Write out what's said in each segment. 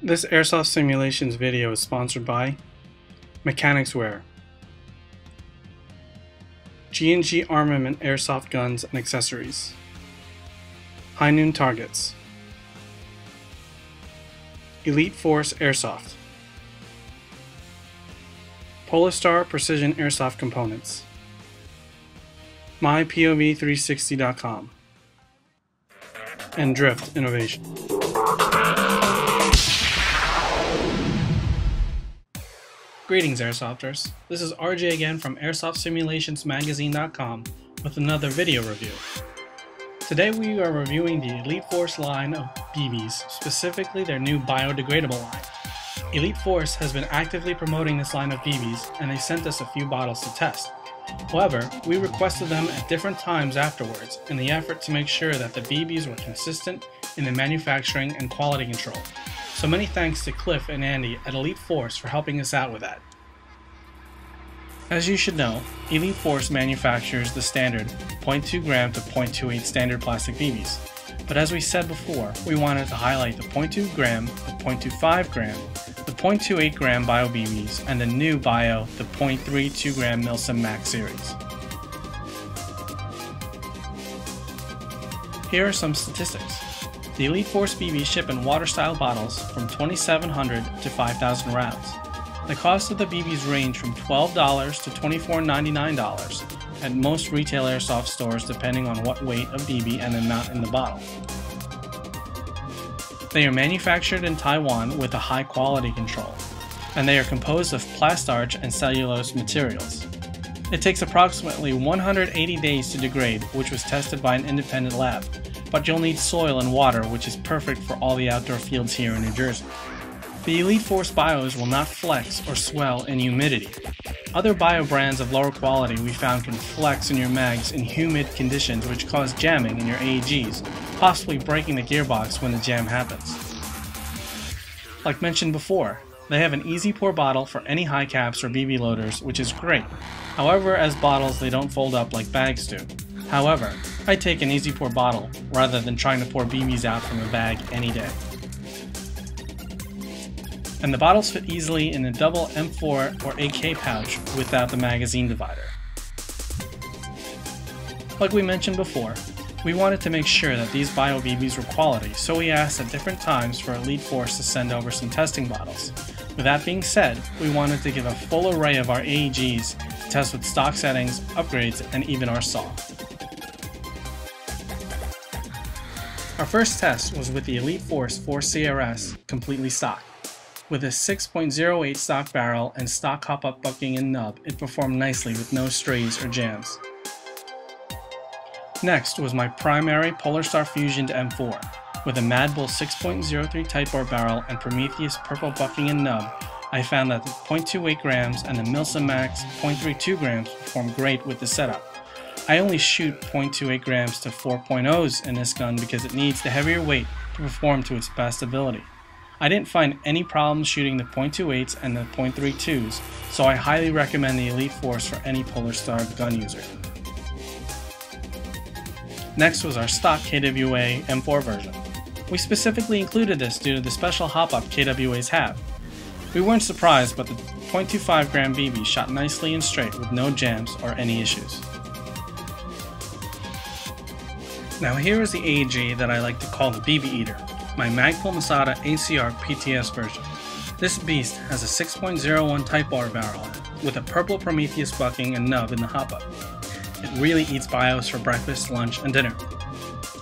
This Airsoft Simulations video is sponsored by Mechanics Wear, G&G Armament Airsoft Guns and Accessories, High Noon Targets, Elite Force Airsoft, Polastar Precision Airsoft Components, MyPOV360.com, and Drift Innovation. Greetings, Airsofters. This is RJ again from AirsoftSimulationsMagazine.com with another video review. Today we are reviewing the Elite Force line of BBs, specifically their new biodegradable line. Elite Force has been actively promoting this line of BBs, and they sent us a few bottles to test. However, we requested them at different times afterwards in the effort to make sure that the BBs were consistent in the manufacturing and quality control. So many thanks to Cliff and Andy at Elite Force for helping us out with that. As you should know, Elite Force manufactures the standard 0.2 gram to 0.28 standard plastic BBs. But as we said before, we wanted to highlight the 0.2 gram, the 0.25 gram, the 0.28 gram Bio BBs, and the new Bio, the 0.32 gram Milsim Max series. Here are some statistics. The Elite Force BBs ship in water-style bottles from 2,700 to 5,000 rounds. The cost of the BBs range from $12 to $24.99 at most retail airsoft stores depending on what weight of BB and the amount in the bottle. They are manufactured in Taiwan with a high quality control, and they are composed of plastarch and cellulose materials. It takes approximately 180 days to degrade, which was tested by an independent lab. But you'll need soil and water, which is perfect for all the outdoor fields here in New Jersey. The Elite Force Bios will not flex or swell in humidity. Other Bio brands of lower quality we found can flex in your mags in humid conditions, which cause jamming in your AEGs, possibly breaking the gearbox when the jam happens. Like mentioned before, they have an easy pour bottle for any high caps or BB loaders, which is great. However, as bottles they don't fold up like bags do. However, I take an easy pour bottle rather than trying to pour BBs out from a bag any day. And the bottles fit easily in a double M4 or AK pouch without the magazine divider. Like we mentioned before, we wanted to make sure that these Bio BBs were quality, so we asked at different times for Elite Force to send over some testing bottles. With that being said, we wanted to give a full array of our AEGs to test with stock settings, upgrades, and even our SAW. Our first test was with the Elite Force 4CRS completely stock. With a 6.08 stock barrel and stock hop-up bucking and nub, it performed nicely with no strays or jams. Next was my primary Polastar Fusion M4. With a Mad Bull 6.03 Type R barrel and Prometheus purple bucking and nub, I found that the 0.28 grams and the Milsim Max 0.32 grams performed great with the setup. I only shoot 0.28 grams to 4.0s in this gun because it needs the heavier weight to perform to its best ability. I didn't find any problems shooting the 0.28s and the 0.32s, so I highly recommend the Elite Force for any Polastar gun user. Next was our stock KWA M4 version. We specifically included this due to the special hop-up KWAs have. We weren't surprised, but the 0.25 gram BB shot nicely and straight with no jams or any issues. Now here is the AEG that I like to call the BB Eater, my Magpul Masada ACR PTS version. This beast has a 6.01 Type R barrel with a purple Prometheus bucking and nub in the hop-up. It really eats Bios for breakfast, lunch, and dinner.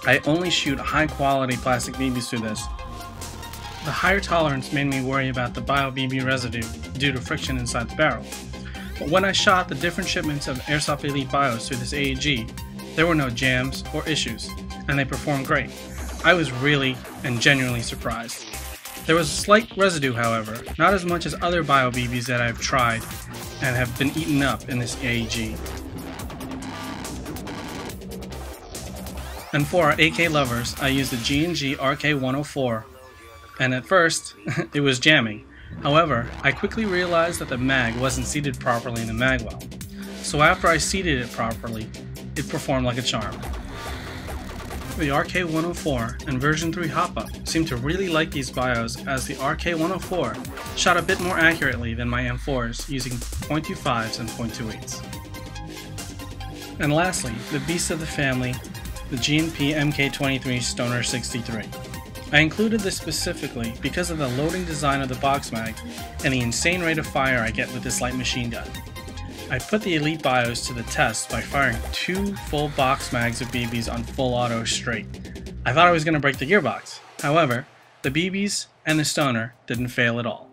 I only shoot high-quality plastic BBs through this. The higher tolerance made me worry about the Bio BB residue due to friction inside the barrel. But when I shot the different shipments of Airsoft Elite Bios through this AEG, there were no jams or issues, and they performed great. I was really and genuinely surprised. There was a slight residue, however, not as much as other Bio BBs that I've tried and have been eaten up in this AEG. And for our AK lovers, I used the G&G RK104, and at first, it was jamming. However, I quickly realized that the mag wasn't seated properly in the mag well. So after I seated it properly, it performed like a charm. The RK104 and version 3 Hop-Up seem to really like these bios, as the RK104 shot a bit more accurately than my M4s using .25s and .28s. And lastly, the beast of the family, the G&P MK23 Stoner 63. I included this specifically because of the loading design of the box mag and the insane rate of fire I get with this light machine gun. I put the Elite BIOS to the test by firing 2 full box mags of BBs on full auto straight. I thought I was going to break the gearbox. However, the BBs and the Stoner didn't fail at all.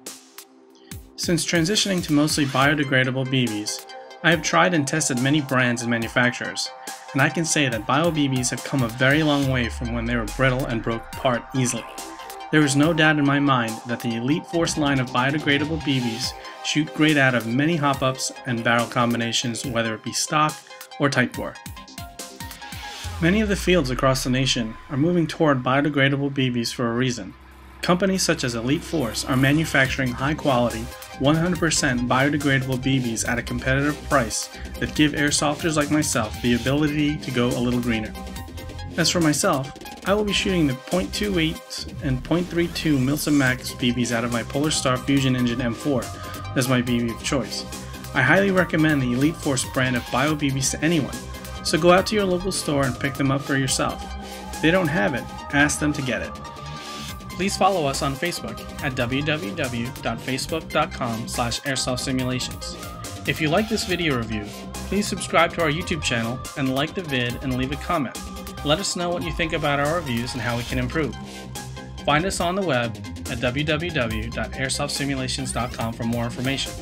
Since transitioning to mostly biodegradable BBs, I have tried and tested many brands and manufacturers, and I can say that Bio BBs have come a very long way from when they were brittle and broke apart easily. There is no doubt in my mind that the Elite Force line of biodegradable BBs shoot great out of many hop-ups and barrel combinations, whether it be stock or tight bore. Many of the fields across the nation are moving toward biodegradable BBs for a reason. Companies such as Elite Force are manufacturing high-quality, 100% biodegradable BBs at a competitive price that give airsofters like myself the ability to go a little greener. As for myself, I will be shooting the .28 and .32 Milsim Max BBs out of my Polar Star Fusion Engine M4 as my BB of choice. I highly recommend the Elite Force brand of Bio BBs to anyone, so go out to your local store and pick them up for yourself. If they don't have it, ask them to get it. Please follow us on Facebook at www.facebook.com/airsoftsimulations. If you like this video review, please subscribe to our YouTube channel and like the vid and leave a comment. Let us know what you think about our reviews and how we can improve. Find us on the web at www.airsoftsimulations.com for more information.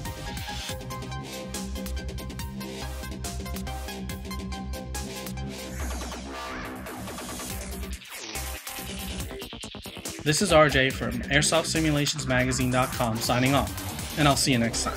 This is RJ from AirsoftSimulationsMagazine.com signing off, and I'll see you next time.